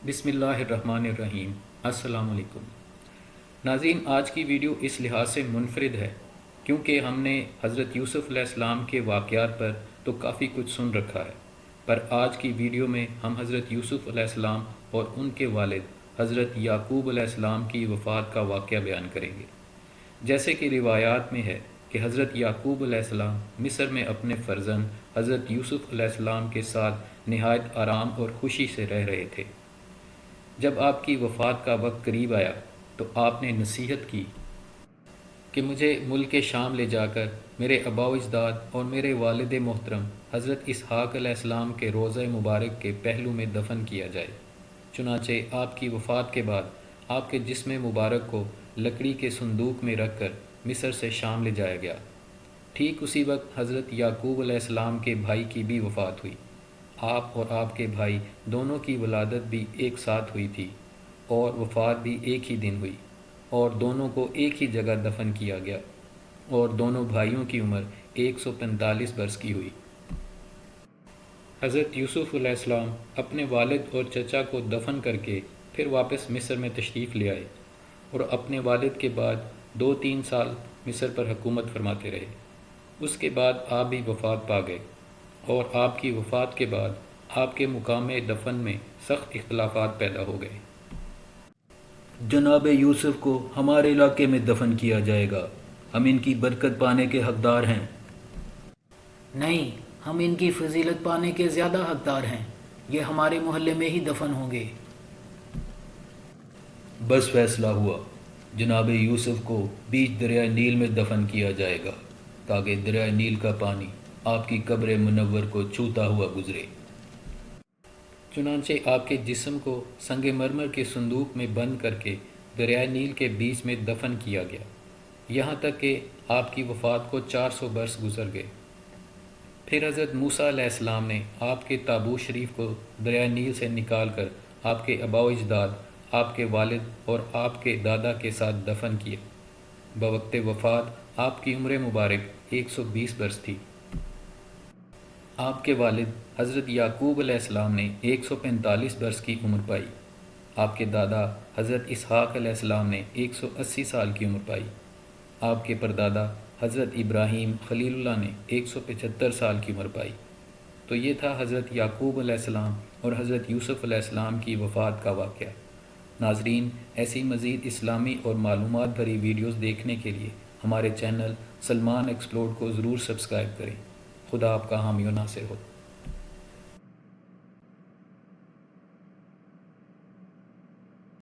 بسم اللہ الرحمن الرحیم۔ السلام علیکم ناظرین، آج کی ویڈیو اس لحاظ سے منفرد ہے کیونکہ ہم نے حضرت یوسف علیہ السلام کے واقعات پر تو کافی کچھ سن رکھا ہے، پر آج کی ویڈیو میں ہم حضرت یوسف علیہ السلام اور ان کے والد حضرت یعقوب علیہ السلام کی وفات کا واقعہ بیان کریں گے۔ جیسے کہ روایات میں ہے کہ حضرت یعقوب علیہ السلام مصر میں اپنے فرزند حضرت یوسف علیہ السلام کے ساتھ نہایت آرام اور خوشی سے رہ رہے تھے۔ جب آپ کی وفات کا وقت قریب آیا تو آپ نے نصیحت کی کہ مجھے ملک شام لے جا کر میرے آباء و اجداد اور میرے والد محترم حضرت اسحاق علیہ السلام کے روضہ مبارک کے پہلو میں دفن کیا جائے۔ چنانچہ آپ کی وفات کے بعد آپ کے جسم مبارک کو لکڑی کے صندوق میں رکھ کر مصر سے شام لے جایا گیا۔ ٹھیک اسی وقت حضرت یعقوب علیہ السلام کے بھائی کی بھی وفات ہوئی۔ آپ اور آپ کے بھائی دونوں کی ولادت بھی ایک ساتھ ہوئی تھی اور وفات بھی ایک ہی دن ہوئی، اور دونوں کو ایک ہی جگہ دفن کیا گیا، اور دونوں بھائیوں کی عمر 145 برس کی ہوئی۔ حضرت یوسف علیہ السلام اپنے والد اور چچا کو دفن کر کے پھر واپس مصر میں تشریف لے آئے اور اپنے والد کے بعد 2-3 سال مصر پر حکومت فرماتے رہے۔ اس کے بعد آپ بھی وفات پا گئے، اور آپ کی وفات کے بعد آپ کے مقام دفن میں سخت اختلافات پیدا ہو گئے۔ جناب یوسف کو ہمارے علاقے میں دفن کیا جائے گا، ہم ان کی برکت پانے کے حقدار ہیں۔ نہیں، ہم ان کی فضیلت پانے کے زیادہ حقدار ہیں، یہ ہمارے محلے میں ہی دفن ہوں گے۔ بس فیصلہ ہوا، جناب یوسف کو بیچ دریائے نیل میں دفن کیا جائے گا تاکہ دریائے نیل کا پانی آپ کی قبر منور کو چھوتا ہوا گزرے۔ چنانچہ آپ کے جسم کو سنگ مرمر کے صندوق میں بند کر کے دریائے نیل کے بیچ میں دفن کیا گیا، یہاں تک کہ آپ کی وفات کو 400 برس گزر گئے۔ پھر حضرت موسیٰ علیہ السلام نے آپ کے تابوت شریف کو دریائے نیل سے نکال کر آپ کے آباء و اجداد، آپ کے والد اور آپ کے دادا کے ساتھ دفن کیا۔ بوقت وفات آپ کی عمر مبارک 120 برس تھی۔ آپ کے والد حضرت یعقوب علیہ السلام نے 145 برس کی عمر پائی۔ آپ کے دادا حضرت اسحاق علیہ السلام نے 180 سال کی عمر پائی۔ آپ کے پردادا حضرت ابراہیم خلیل اللہ نے 175 سال کی عمر پائی۔ تو یہ تھا حضرت یعقوب علیہ السلام اور حضرت یوسف علیہ السلام کی وفات کا واقعہ۔ ناظرین، ایسی مزید اسلامی اور معلومات بھری ویڈیوز دیکھنے کے لیے ہمارے چینل سلمان ایکسپلورڈ کو ضرور سبسکرائب کریں۔ خدا آپ کا حامی و ناصر ہو۔